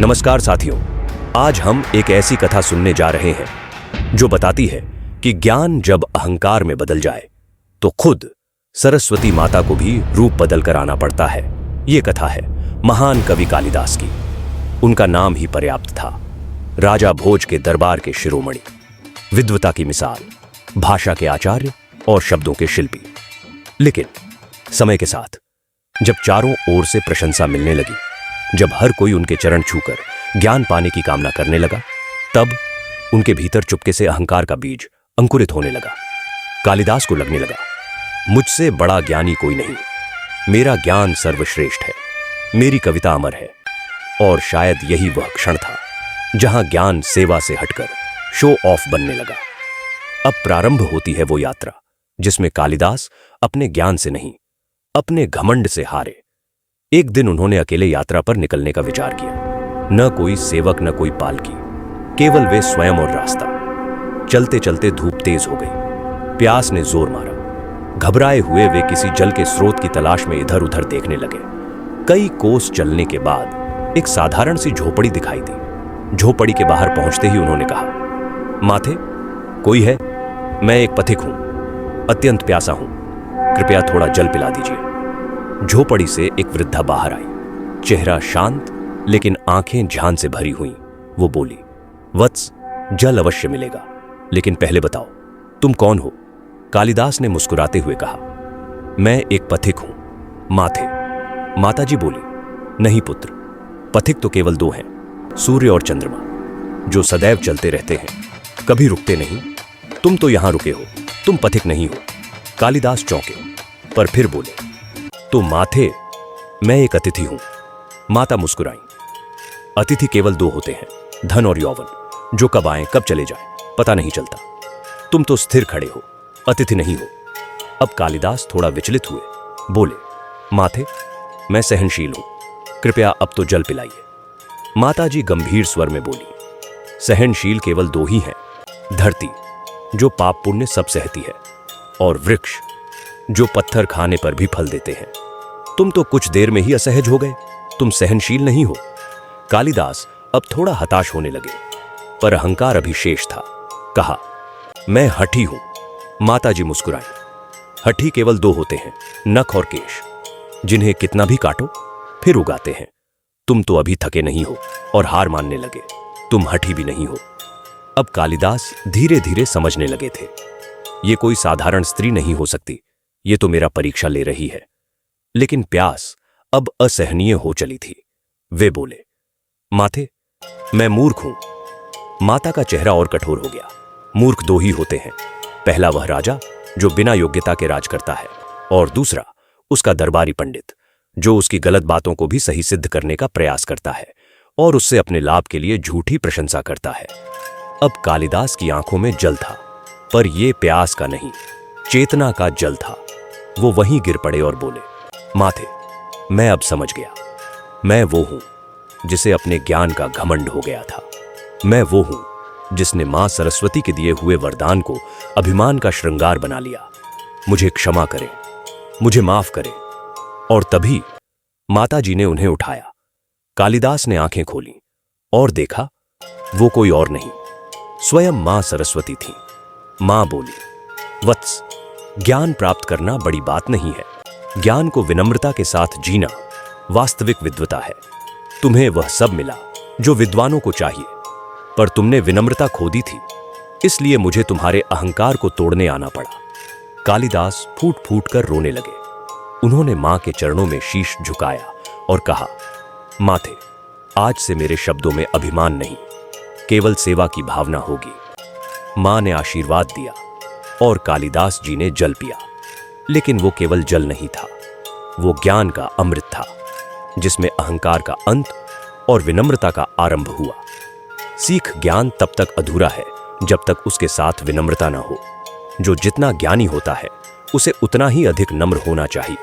नमस्कार साथियों, आज हम एक ऐसी कथा सुनने जा रहे हैं जो बताती है कि ज्ञान जब अहंकार में बदल जाए तो खुद सरस्वती माता को भी रूप बदल कर आना पड़ता है। ये कथा है महान कवि कालिदास की। उनका नाम ही पर्याप्त था। राजा भोज के दरबार के शिरोमणि, विद्वता की मिसाल, भाषा के आचार्य और शब्दों के शिल्पी। लेकिन समय के साथ जब चारों ओर से प्रशंसा मिलने लगी, जब हर कोई उनके चरण छूकर ज्ञान पाने की कामना करने लगा, तब उनके भीतर चुपके से अहंकार का बीज अंकुरित होने लगा। कालिदास को लगने लगा, मुझसे बड़ा ज्ञानी कोई नहीं, मेरा ज्ञान सर्वश्रेष्ठ है, मेरी कविता अमर है। और शायद यही वह क्षण था जहां ज्ञान सेवा से हटकर शो ऑफ बनने लगा। अब प्रारंभ होती है वो यात्रा जिसमें कालिदास अपने ज्ञान से नहीं, अपने घमंड से हारे। एक दिन उन्होंने अकेले यात्रा पर निकलने का विचार किया। न कोई सेवक, न कोई पालकी, केवल वे स्वयं और रास्ता। चलते चलते धूप तेज हो गई, प्यास ने जोर मारा। घबराए हुए वे किसी जल के स्रोत की तलाश में इधर उधर देखने लगे। कई कोस चलने के बाद एक साधारण सी झोपड़ी दिखाई दी। झोपड़ी के बाहर पहुंचते ही उन्होंने कहा, माथे, कोई है? मैं एक पथिक हूं, अत्यंत प्यासा हूं, कृपया थोड़ा जल पिला दीजिए। झोपड़ी से एक वृद्धा बाहर आई, चेहरा शांत लेकिन आंखें झान से भरी हुई। वो बोली, वत्स, जल अवश्य मिलेगा, लेकिन पहले बताओ तुम कौन हो? कालिदास ने मुस्कुराते हुए कहा, मैं एक पथिक हूं, माथे। माताजी बोली, नहीं पुत्र, पथिक तो केवल दो हैं, सूर्य और चंद्रमा, जो सदैव चलते रहते हैं, कभी रुकते नहीं। तुम तो यहां रुके हो, तुम पथिक नहीं हो। कालिदास चौंके, पर फिर बोले, तो माथे, मैं एक अतिथि हूं। माता मुस्कुराई, अतिथि केवल दो होते हैं, धन और यौवन, जो कब आए कब चले जाए पता नहीं चलता। तुम तो स्थिर खड़े हो, अतिथि नहीं हो। अब कालिदास थोड़ा विचलित हुए, बोले, माथे, मैं सहनशील हूं, कृपया अब तो जल पिलाइए। माताजी गंभीर स्वर में बोली, सहनशील केवल दो ही हैं, धरती जो पाप पुण्य सब सहती है, और वृक्ष जो पत्थर खाने पर भी फल देते हैं। तुम तो कुछ देर में ही असहज हो गए, तुम सहनशील नहीं हो। कालिदास अब थोड़ा हताश होने लगे, पर अहंकार अभी शेष था। कहा, मैं हठी हूं। माताजी मुस्कुराई, हठी केवल दो होते हैं, नख और केश, जिन्हें कितना भी काटो फिर उगाते हैं। तुम तो अभी थके नहीं हो और हार मानने लगे, तुम हठी भी नहीं हो। अब कालिदास धीरे धीरे समझने लगे थे, ये कोई साधारण स्त्री नहीं हो सकती, ये तो मेरा परीक्षा ले रही है। लेकिन प्यास अब असहनीय हो चली थी। वे बोले, माथे, मैं मूर्ख हूं। माता का चेहरा और कठोर हो गया। मूर्ख दो ही होते हैं, पहला वह राजा जो बिना योग्यता के राज करता है, और दूसरा उसका दरबारी पंडित जो उसकी गलत बातों को भी सही सिद्ध करने का प्रयास करता है और उससे अपने लाभ के लिए झूठी प्रशंसा करता है। अब कालिदास की आंखों में जल था, पर यह प्यास का नहीं, चेतना का जल था। वो वहीं गिर पड़े और बोले, माथे, मैं अब समझ गया, मैं वो हूं जिसे अपने ज्ञान का घमंड हो गया था। मैं वो हूं जिसने मां सरस्वती के दिए हुए वरदान को अभिमान का श्रृंगार बना लिया। मुझे क्षमा करें, मुझे माफ करें। और तभी माताजी ने उन्हें उठाया। कालिदास ने आंखें खोली और देखा, वो कोई और नहीं, स्वयं मां सरस्वती थी। मां बोली, वत्स, ज्ञान प्राप्त करना बड़ी बात नहीं है, ज्ञान को विनम्रता के साथ जीना वास्तविक विद्वता है। तुम्हें वह सब मिला जो विद्वानों को चाहिए, पर तुमने विनम्रता खो दी थी, इसलिए मुझे तुम्हारे अहंकार को तोड़ने आना पड़ा। कालिदास फूट फूट कर रोने लगे। उन्होंने मां के चरणों में शीश झुकाया और कहा, माथे, आज से मेरे शब्दों में अभिमान नहीं, केवल सेवा की भावना होगी। मां ने आशीर्वाद दिया और कालिदास जी ने जल पिया। लेकिन वो केवल जल नहीं था, वो ज्ञान का अमृत था, जिसमें अहंकार का अंत और विनम्रता का आरंभ हुआ। सीख ज्ञान तब तक अधूरा है जब तक उसके साथ विनम्रता न हो। जो जितना ज्ञानी होता है उसे उतना ही अधिक नम्र होना चाहिए।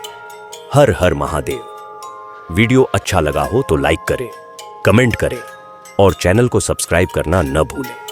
हर हर महादेव। वीडियो अच्छा लगा हो तो लाइक करें, कमेंट करें और चैनल को सब्सक्राइब करना न भूलें।